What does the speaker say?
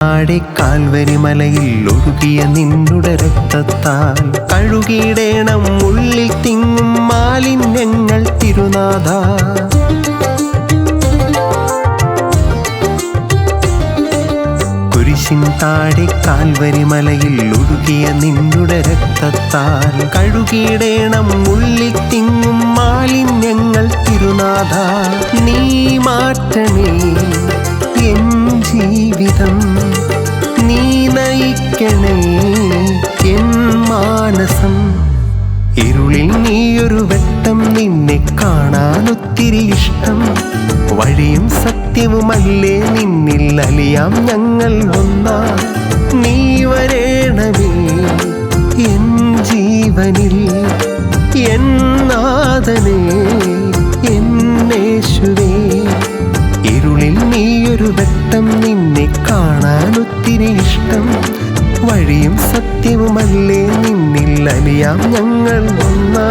ആടെ കാൽവരി മലയിൽ ഒഴുകിയ നിന്നുടെ രക്തത്താൽ കഴുകിയിടേണം ഉള്ളിൽ തിങ്ങും മാലിന്യങ്ങൾ തിരുനാഥ. കുരിശിൻ താഴെ കാൽവരി മലയിൽ ഒഴുകിയ നിന്നുടെ രക്തത്താൽ കഴുകിയിടേണം ഉള്ളിൽ തിങ്ങും മാലിന്യങ്ങൾ തിരുനാഥ. നീ മാറ്റണേ എൻ ജീവിതം, നീ നയിക്കണേ എൻ മാനസം. ഇരുളിൽ നീയൊരു വെട്ടം, നിന്നെ കാണാൻ ഒത്തിരി ഇഷ്ടം. വഴിയും സത്യവുമല്ലേ നിന്നിൽ അലിയാം ഞങ്ങൾ ഒന്നാ. നീ വരേണമേ എൻ ജീവനിൽ, എൻ നാഥനേ എന്നേശുവേ. ഇരുളിൽ നീയൊരു വെട്ടം, നിന്നെ കാണാൻ ഒത്തിരി ഇഷ്ടം. വഴിയും സത്യവുമല്ലേ നിന്നിൽ അലിയാം ഞങ്ങൾ ഒന്നാ.